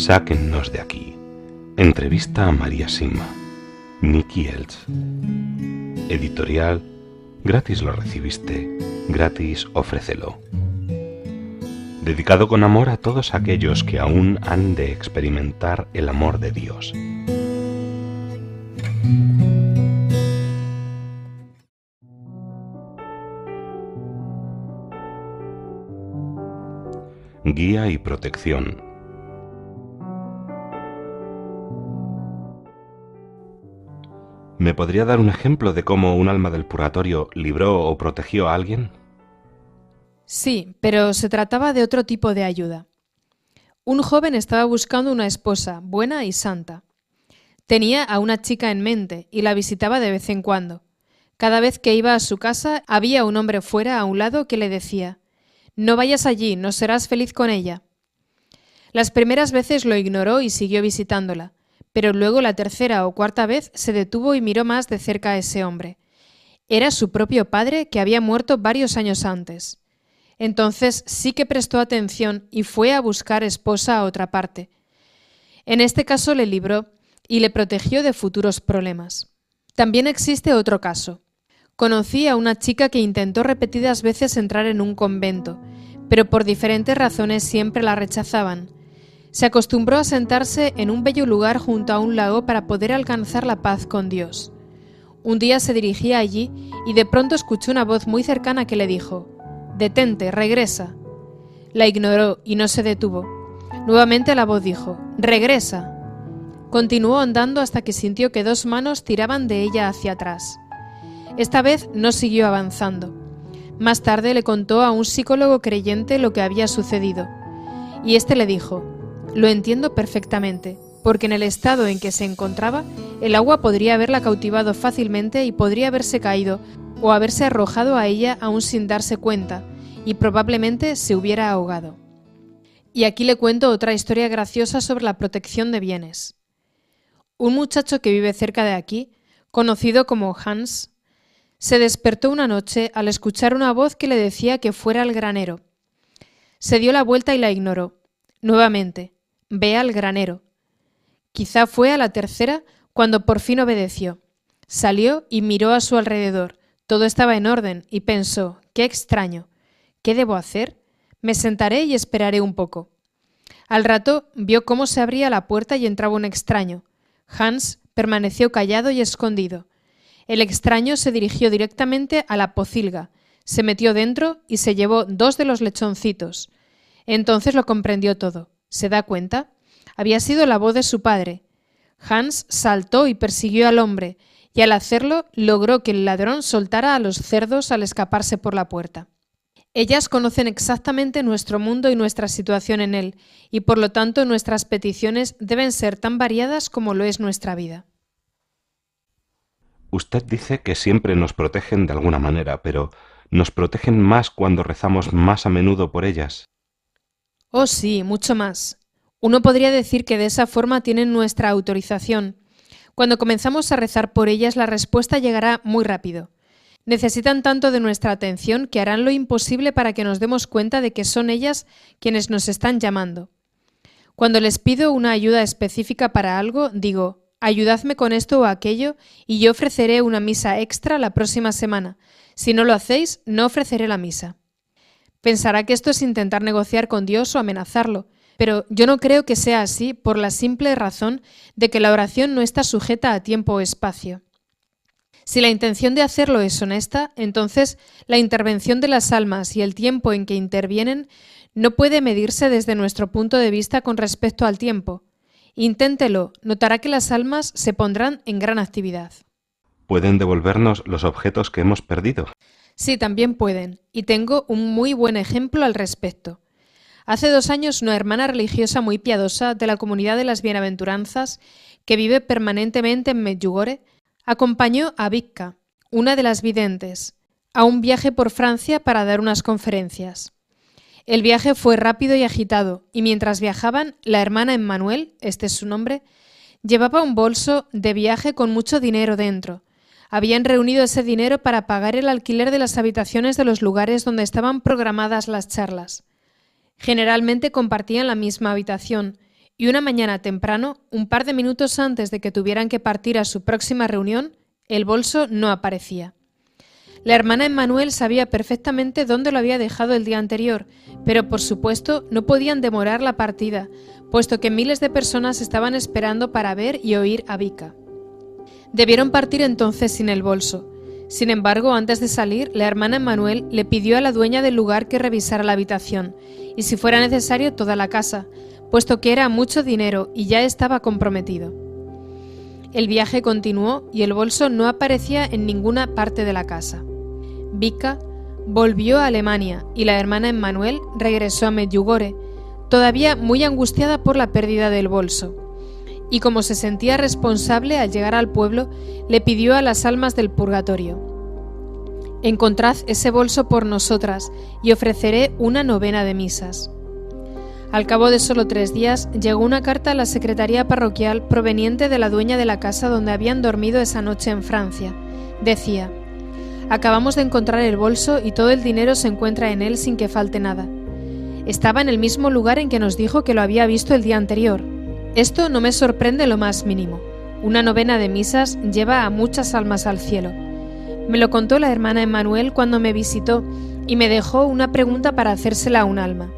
Sáquennos de aquí. Entrevista a María Sima. Nicky Elts. Editorial. Gratis lo recibiste, gratis ofrécelo. Dedicado con amor a todos aquellos que aún han de experimentar el amor de Dios. Guía y protección. ¿Me podría dar un ejemplo de cómo un alma del purgatorio libró o protegió a alguien? Sí, pero se trataba de otro tipo de ayuda. Un joven estaba buscando una esposa buena y santa. Tenía a una chica en mente y la visitaba de vez en cuando. Cada vez que iba a su casa había un hombre fuera a un lado que le decía: «No vayas allí, no serás feliz con ella». Las primeras veces lo ignoró y siguió visitándola, pero luego la tercera o cuarta vez se detuvo y miró más de cerca a ese hombre. Era su propio padre que había muerto varios años antes. Entonces sí que prestó atención y fue a buscar esposa a otra parte. En este caso le libró y le protegió de futuros problemas. También existe otro caso. Conocí a una chica que intentó repetidas veces entrar en un convento, pero por diferentes razones siempre la rechazaban. Se acostumbró a sentarse en un bello lugar junto a un lago para poder alcanzar la paz con Dios. Un día se dirigía allí y de pronto escuchó una voz muy cercana que le dijo: «Detente, regresa». La ignoró y no se detuvo. Nuevamente la voz dijo: «Regresa». Continuó andando hasta que sintió que dos manos tiraban de ella hacia atrás. Esta vez no siguió avanzando. Más tarde le contó a un psicólogo creyente lo que había sucedido. Y este le dijo: «Lo entiendo perfectamente, porque en el estado en que se encontraba, el agua podría haberla cautivado fácilmente y podría haberse caído o haberse arrojado a ella aún sin darse cuenta, y probablemente se hubiera ahogado». Y aquí le cuento otra historia graciosa sobre la protección de bienes. Un muchacho que vive cerca de aquí, conocido como Hans, se despertó una noche al escuchar una voz que le decía que fuera al granero. Se dio la vuelta y la ignoró. Nuevamente: «Ve al granero». Quizá fue a la tercera cuando por fin obedeció. Salió y miró a su alrededor. Todo estaba en orden y pensó: «Qué extraño. ¿Qué debo hacer? Me sentaré y esperaré un poco». Al rato vio cómo se abría la puerta y entraba un extraño. Hans permaneció callado y escondido. El extraño se dirigió directamente a la pocilga, se metió dentro y se llevó 2 de los lechoncitos. Entonces lo comprendió todo. ¿Se da cuenta? Había sido la voz de su padre. Hans saltó y persiguió al hombre, y al hacerlo logró que el ladrón soltara a los cerdos al escaparse por la puerta. Ellas conocen exactamente nuestro mundo y nuestra situación en él, y por lo tanto nuestras peticiones deben ser tan variadas como lo es nuestra vida. Usted dice que siempre nos protegen de alguna manera, pero ¿nos protegen más cuando rezamos más a menudo por ellas? Oh, sí, mucho más. Uno podría decir que de esa forma tienen nuestra autorización. Cuando comenzamos a rezar por ellas, la respuesta llegará muy rápido. Necesitan tanto de nuestra atención que harán lo imposible para que nos demos cuenta de que son ellas quienes nos están llamando. Cuando les pido una ayuda específica para algo, digo: «Ayudadme con esto o aquello y yo ofreceré una misa extra la próxima semana. Si no lo hacéis, no ofreceré la misa». Pensará que esto es intentar negociar con Dios o amenazarlo, pero yo no creo que sea así por la simple razón de que la oración no está sujeta a tiempo o espacio. Si la intención de hacerlo es honesta, entonces la intervención de las almas y el tiempo en que intervienen no puede medirse desde nuestro punto de vista con respecto al tiempo. Inténtelo, notará que las almas se pondrán en gran actividad. ¿Pueden devolvernos los objetos que hemos perdido? Sí, también pueden, y tengo un muy buen ejemplo al respecto. Hace 2 años una hermana religiosa muy piadosa de la comunidad de las Bienaventuranzas, que vive permanentemente en Medjugorje, acompañó a Vicka, una de las videntes, a un viaje por Francia para dar unas conferencias. El viaje fue rápido y agitado, y mientras viajaban, la hermana Emmanuel, este es su nombre, llevaba un bolso de viaje con mucho dinero dentro. Habían reunido ese dinero para pagar el alquiler de las habitaciones de los lugares donde estaban programadas las charlas. Generalmente compartían la misma habitación, Y una mañana temprano, un par de minutos antes de que tuvieran que partir a su próxima reunión, el bolso no aparecía. La hermana Emmanuel sabía perfectamente dónde lo había dejado el día anterior, pero por supuesto no podían demorar la partida, puesto que miles de personas estaban esperando para ver y oír a Vika. Debieron partir entonces sin el bolso. Sin embargo, antes de salir, la hermana Emmanuel le pidió a la dueña del lugar que revisara la habitación, y si fuera necesario toda la casa, puesto que era mucho dinero y ya estaba comprometido. El viaje continuó y el bolso no aparecía en ninguna parte de la casa. Vika volvió a Alemania y la hermana Emmanuel regresó a Medjugorje, todavía muy angustiada por la pérdida del bolso. Y como se sentía responsable al llegar al pueblo, le pidió a las almas del purgatorio: «Encontrad ese bolso por nosotras y ofreceré una novena de misas». Al cabo de solo 3 días, llegó una carta a la secretaría parroquial proveniente de la dueña de la casa donde habían dormido esa noche en Francia. Decía: «Acabamos de encontrar el bolso y todo el dinero se encuentra en él sin que falte nada. Estaba en el mismo lugar en que nos dijo que lo había visto el día anterior. Esto no me sorprende lo más mínimo. Una novena de misas lleva a muchas almas al cielo. Me lo contó la hermana Emmanuel cuando me visitó y me dejó una pregunta para hacérsela a un alma.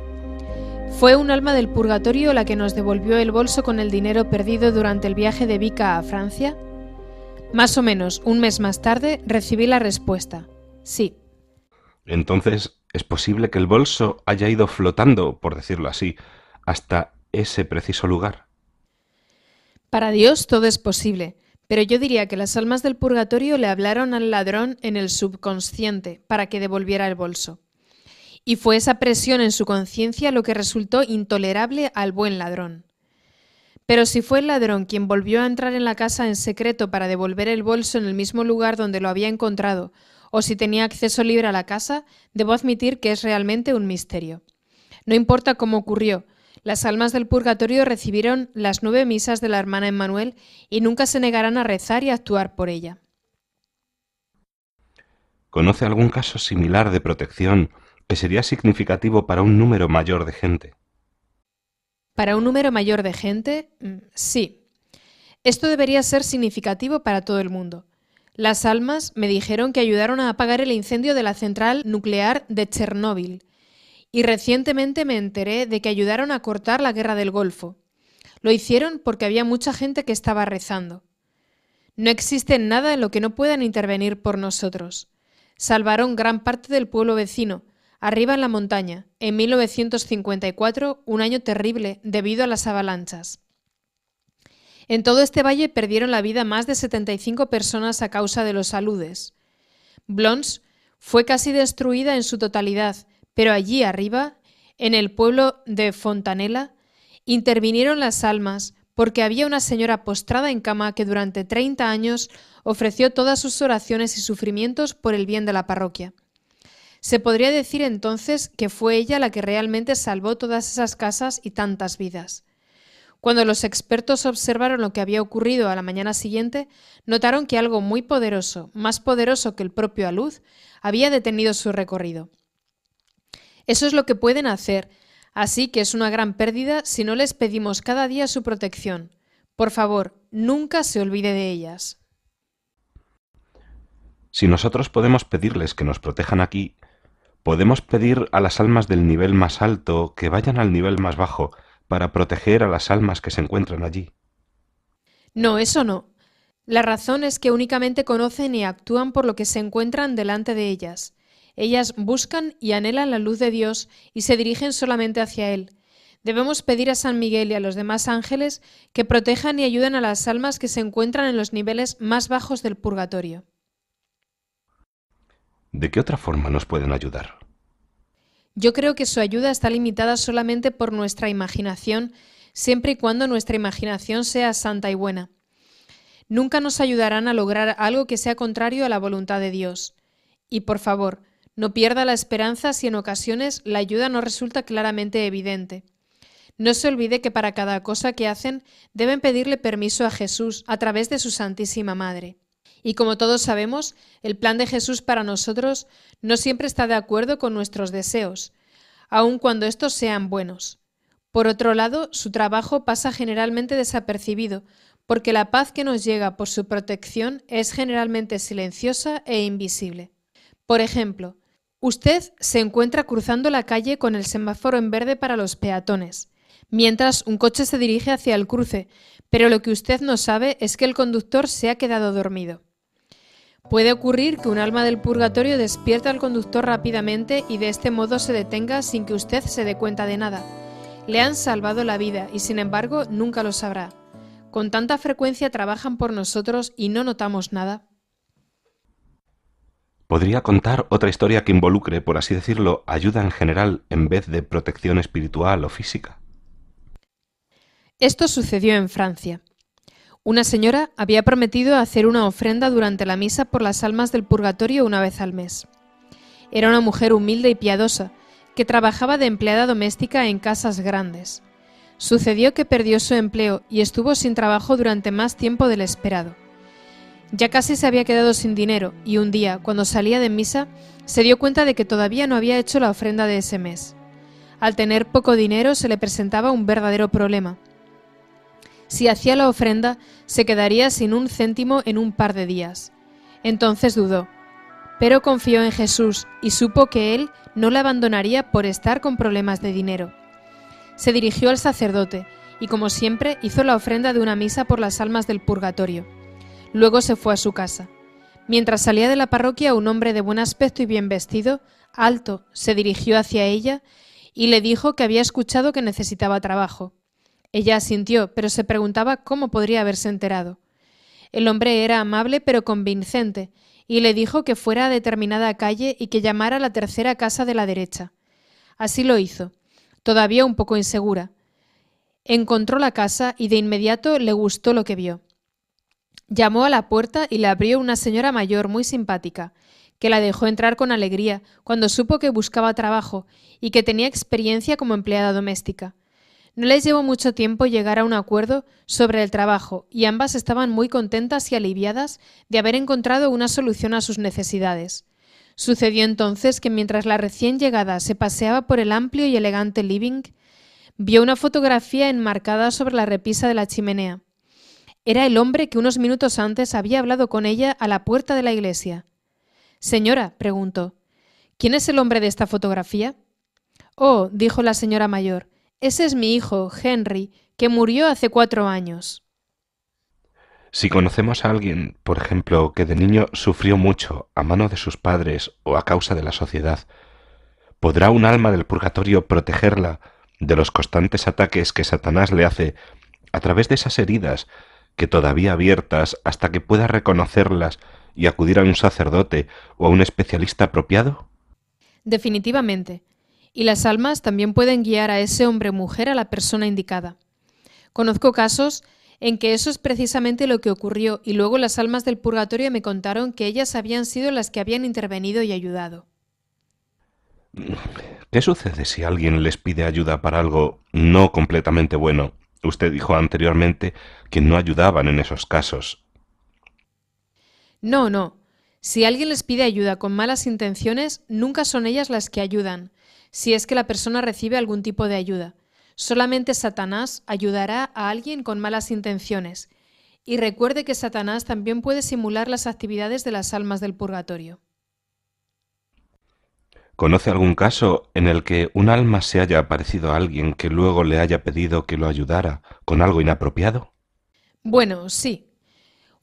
¿Fue un alma del purgatorio la que nos devolvió el bolso con el dinero perdido durante el viaje de Vika a Francia?» Más o menos un mes más tarde recibí la respuesta: sí. Entonces, ¿es posible que el bolso haya ido flotando, por decirlo así, hasta ese preciso lugar? Para Dios todo es posible, pero yo diría que las almas del purgatorio le hablaron al ladrón en el subconsciente para que devolviera el bolso. Y fue esa presión en su conciencia lo que resultó intolerable al buen ladrón. Pero si fue el ladrón quien volvió a entrar en la casa en secreto para devolver el bolso en el mismo lugar donde lo había encontrado, o si tenía acceso libre a la casa, debo admitir que es realmente un misterio. No importa cómo ocurrió, las almas del purgatorio recibieron las 9 misas de la hermana Emmanuel y nunca se negarán a rezar y a actuar por ella. ¿Conoce algún caso similar de protección que sería significativo para un número mayor de gente? ¿Para un número mayor de gente? Sí. Esto debería ser significativo para todo el mundo. Las almas me dijeron que ayudaron a apagar el incendio de la central nuclear de Chernóbil y recientemente me enteré de que ayudaron a cortar la guerra del Golfo. Lo hicieron porque había mucha gente que estaba rezando. No existe nada en lo que no puedan intervenir por nosotros. Salvaron gran parte del pueblo vecino, arriba en la montaña, en 1954, un año terrible debido a las avalanchas. En todo este valle perdieron la vida más de 75 personas a causa de los aludes. Blons fue casi destruida en su totalidad, pero allí arriba, en el pueblo de Fontanella, intervinieron las almas porque había una señora postrada en cama que durante 30 años ofreció todas sus oraciones y sufrimientos por el bien de la parroquia. Se podría decir entonces que fue ella la que realmente salvó todas esas casas y tantas vidas. Cuando los expertos observaron lo que había ocurrido a la mañana siguiente, notaron que algo muy poderoso, más poderoso que el propio alud, había detenido su recorrido. Eso es lo que pueden hacer, así que es una gran pérdida si no les pedimos cada día su protección. Por favor, nunca se olvide de ellas. Si nosotros podemos pedirles que nos protejan aquí, podemos pedir a las almas del nivel más alto que vayan al nivel más bajo para proteger a las almas que se encuentran allí. No, eso no. La razón es que únicamente conocen y actúan por lo que se encuentran delante de ellas. Ellas buscan y anhelan la luz de Dios y se dirigen solamente hacia Él. Debemos pedir a San Miguel y a los demás ángeles que protejan y ayuden a las almas que se encuentran en los niveles más bajos del purgatorio. ¿De qué otra forma nos pueden ayudar? Yo creo que su ayuda está limitada solamente por nuestra imaginación, siempre y cuando nuestra imaginación sea santa y buena. Nunca nos ayudarán a lograr algo que sea contrario a la voluntad de Dios. Y por favor, no pierda la esperanza si en ocasiones la ayuda no resulta claramente evidente. No se olvide que para cada cosa que hacen deben pedirle permiso a Jesús a través de su Santísima Madre. Y como todos sabemos, el plan de Jesús para nosotros no siempre está de acuerdo con nuestros deseos, aun cuando estos sean buenos. Por otro lado, su trabajo pasa generalmente desapercibido, porque la paz que nos llega por su protección es generalmente silenciosa e invisible. Por ejemplo, usted se encuentra cruzando la calle con el semáforo en verde para los peatones, mientras un coche se dirige hacia el cruce, pero lo que usted no sabe es que el conductor se ha quedado dormido. Puede ocurrir que un alma del purgatorio despierte al conductor rápidamente y de este modo se detenga sin que usted se dé cuenta de nada. Le han salvado la vida y sin embargo nunca lo sabrá. Con tanta frecuencia trabajan por nosotros y no notamos nada. ¿Podría contar otra historia que involucre, por así decirlo, ayuda en general en vez de protección espiritual o física? Esto sucedió en Francia. Una señora había prometido hacer una ofrenda durante la misa por las almas del purgatorio una vez al mes. Era una mujer humilde y piadosa, que trabajaba de empleada doméstica en casas grandes. Sucedió que perdió su empleo y estuvo sin trabajo durante más tiempo del esperado. Ya casi se había quedado sin dinero y un día, cuando salía de misa, se dio cuenta de que todavía no había hecho la ofrenda de ese mes. Al tener poco dinero se le presentaba un verdadero problema. Si hacía la ofrenda, se quedaría sin un céntimo en un par de días. Entonces dudó, pero confió en Jesús y supo que Él no la abandonaría por estar con problemas de dinero. Se dirigió al sacerdote y, como siempre, hizo la ofrenda de una misa por las almas del purgatorio. Luego se fue a su casa. Mientras salía de la parroquia, un hombre de buen aspecto y bien vestido, alto, se dirigió hacia ella y le dijo que había escuchado que necesitaba trabajo. Ella asintió, pero se preguntaba cómo podría haberse enterado. El hombre era amable pero convincente y le dijo que fuera a determinada calle y que llamara a la tercera casa de la derecha. Así lo hizo, todavía un poco insegura. Encontró la casa y de inmediato le gustó lo que vio. Llamó a la puerta y le abrió una señora mayor muy simpática, que la dejó entrar con alegría cuando supo que buscaba trabajo y que tenía experiencia como empleada doméstica. No les llevó mucho tiempo llegar a un acuerdo sobre el trabajo y ambas estaban muy contentas y aliviadas de haber encontrado una solución a sus necesidades. Sucedió entonces que mientras la recién llegada se paseaba por el amplio y elegante living, vio una fotografía enmarcada sobre la repisa de la chimenea. Era el hombre que unos minutos antes había hablado con ella a la puerta de la iglesia. «Señora», preguntó, «¿quién es el hombre de esta fotografía?» «Oh», dijo la señora mayor, «ese es mi hijo, Henry, que murió hace 4 años». Si conocemos a alguien, por ejemplo, que de niño sufrió mucho a mano de sus padres o a causa de la sociedad, ¿podrá un alma del purgatorio protegerla de los constantes ataques que Satanás le hace a través de esas heridas que todavía abiertas hasta que pueda reconocerlas y acudir a un sacerdote o a un especialista apropiado? Definitivamente. Y las almas también pueden guiar a ese hombre o mujer a la persona indicada. Conozco casos en que eso es precisamente lo que ocurrió y luego las almas del purgatorio me contaron que ellas habían sido las que habían intervenido y ayudado. ¿Qué sucede si alguien les pide ayuda para algo no completamente bueno? Usted dijo anteriormente que no ayudaban en esos casos. No. Si alguien les pide ayuda con malas intenciones, nunca son ellas las que ayudan, si es que la persona recibe algún tipo de ayuda. Solamente Satanás ayudará a alguien con malas intenciones. Y recuerde que Satanás también puede simular las actividades de las almas del purgatorio. ¿Conoce algún caso en el que un alma se haya aparecido a alguien que luego le haya pedido que lo ayudara con algo inapropiado? Bueno, sí.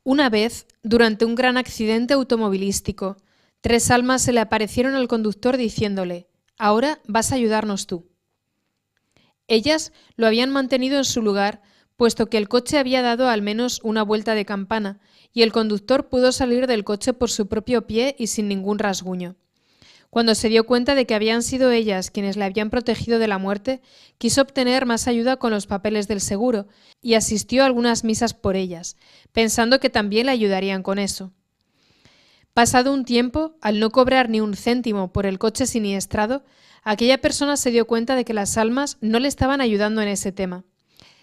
Una vez, durante un gran accidente automovilístico, 3 almas se le aparecieron al conductor diciéndole: «Ahora vas a ayudarnos tú». Ellas lo habían mantenido en su lugar, puesto que el coche había dado al menos una vuelta de campana y el conductor pudo salir del coche por su propio pie y sin ningún rasguño. Cuando se dio cuenta de que habían sido ellas quienes le habían protegido de la muerte, quiso obtener más ayuda con los papeles del seguro y asistió a algunas misas por ellas, pensando que también le ayudarían con eso. Pasado un tiempo, al no cobrar ni un céntimo por el coche siniestrado, aquella persona se dio cuenta de que las almas no le estaban ayudando en ese tema.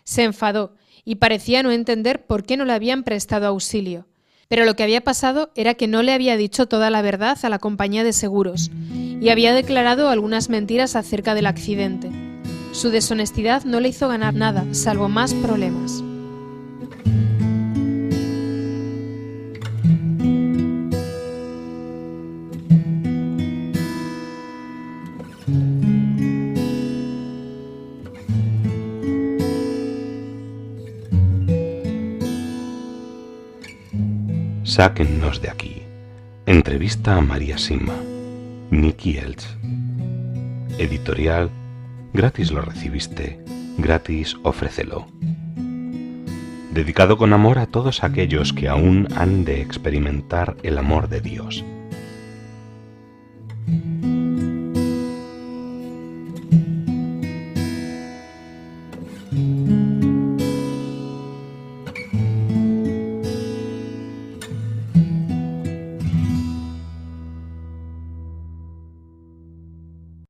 Se enfadó y parecía no entender por qué no le habían prestado auxilio. Pero lo que había pasado era que no le había dicho toda la verdad a la compañía de seguros y había declarado algunas mentiras acerca del accidente. Su deshonestidad no le hizo ganar nada, salvo más problemas. Sáquennos de aquí. Entrevista a María Sima. Nicky Elch. Editorial Gratis lo recibiste, gratis ofrécelo. Dedicado con amor a todos aquellos que aún han de experimentar el amor de Dios.